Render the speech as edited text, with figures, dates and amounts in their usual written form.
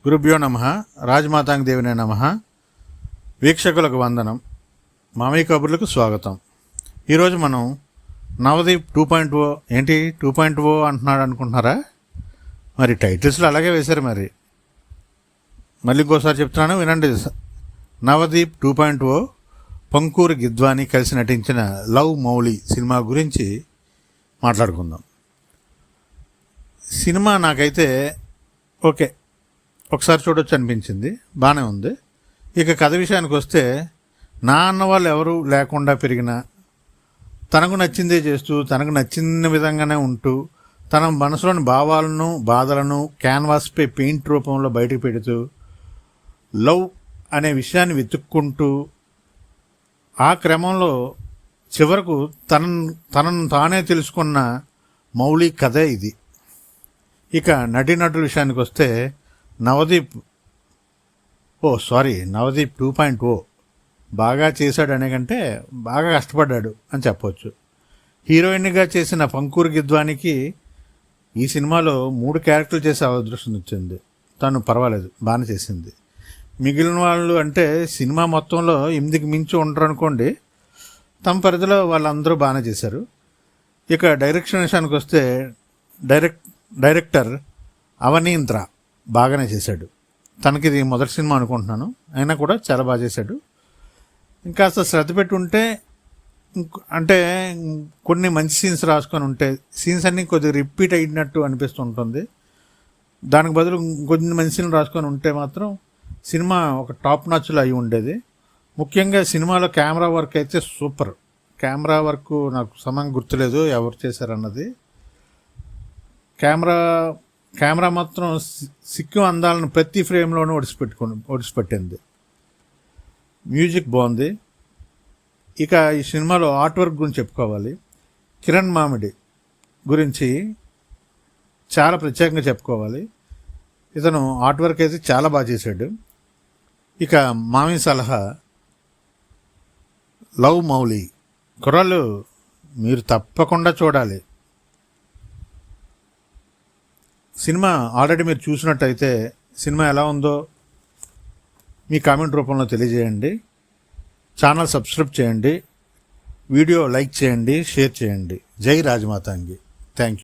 గురుభ్యో నమః. రాజమాతాంగ దేవినే నమః. వీక్షకులకు వందనం. మామయ్య కబుర్లకు స్వాగతం. ఈరోజు మనం నవదీప్ 2.0 ఏంటి 2.0 అంటున్నాడు అనుకుంటున్నారా? మరి టైటిల్స్లో అలాగే వేశారు. మళ్ళీ ఇంకోసారి చెప్తున్నాను, వినండి. నవదీప్ 2.0 పంకూరు గిద్వాని కలిసి నటించిన లవ్ మౌలి సినిమా గురించి మాట్లాడుకుందాం. సినిమా నాకైతే ఓకే, ఒకసారి చూడొచ్చు అనిపించింది, బాగానే ఉంది. ఇక కథ విషయానికి వస్తే, నా అన్న వాళ్ళు ఎవరు లేకుండా పెరిగిన, తనకు నచ్చిందే చేస్తూ తనకు నచ్చిన విధంగానే ఉంటూ తన మనసులోని భావాలను బాధలను క్యాన్వాస్పై పెయింట్ రూపంలో బయటకు పెడుతూ లవ్ అనే విషయాన్ని వెతుక్కుంటూ ఆ క్రమంలో చివరకు తనను తానే తెలుసుకున్న మౌలి కథే ఇది. ఇక నటీనటుల విషయానికి వస్తే నవదీప్ 2.0 బాగా చేశాడు అనే కంటే బాగా కష్టపడ్డాడు అని చెప్పవచ్చు. హీరోయిన్గా చేసిన పంకూరు గిద్వానికి ఈ సినిమాలో 3 క్యారెక్టర్లు చేసే అదృష్టం వచ్చింది. తను పర్వాలేదు, బాగానే చేసింది. మిగిలిన వాళ్ళు అంటే సినిమా మొత్తంలో 8కి మించి ఉండరు అనుకోండి, తమ పరిధిలో వాళ్ళందరూ బాగానే చేశారు. ఇక డైరెక్షన్ విషయానికి వస్తే డైరెక్టర్ అవనీంద్ర బాగానే చేశాడు. తనకి ఇది మొదటి సినిమా అనుకుంటున్నాను, అయినా కూడా చాలా బాగా చేశాడు. ఇంకా అసలు శ్రద్ధ పెట్టి ఉంటే, అంటే కొన్ని మంచి సీన్స్ రాసుకొని ఉంటే, సీన్స్ అన్నీ కొద్దిగా రిపీట్ అయినట్టు అనిపిస్తుంటుంది. దానికి బదులు కొన్ని మంచి సీన్లు రాసుకొని ఉంటే మాత్రం సినిమా ఒక టాప్ నాచ్లో అయి ఉండేది. ముఖ్యంగా సినిమాలో కెమెరా వర్క్ అయితే సూపర్. కెమెరా వర్క్ నాకు సమంగా గుర్తులేదు ఎవరు చేశారన్నది. కెమెరా మాత్రం సిక్కు అందాలను ప్రతి ఫ్రేమ్లోనూ ఒడిసిపెట్టింది. మ్యూజిక్ బాగుంది. ఇక ఈ సినిమాలో ఆర్ట్ వర్క్ గురించి చెప్పుకోవాలి. కిరణ్ మామిడి గురించి చాలా ప్రత్యేకంగా చెప్పుకోవాలి. ఇతను ఆర్ట్ వర్క్ అయితే చాలా బాగా చేశాడు. ఇక మామి సలహా లవ్ మౌలి కుర్రాళ్ళు మీరు తప్పకుండా చూడాలి. సినిమా ఆల్రెడీ మీరు చూసినట్టయితే సినిమా ఎలా ఉందో మీ కామెంట్ రూపంలో తెలియజేయండి. ఛానల్ సబ్స్క్రైబ్ చేయండి, వీడియో లైక్ చేయండి, షేర్ చేయండి. జై రాజమాతాంగి. Thank you.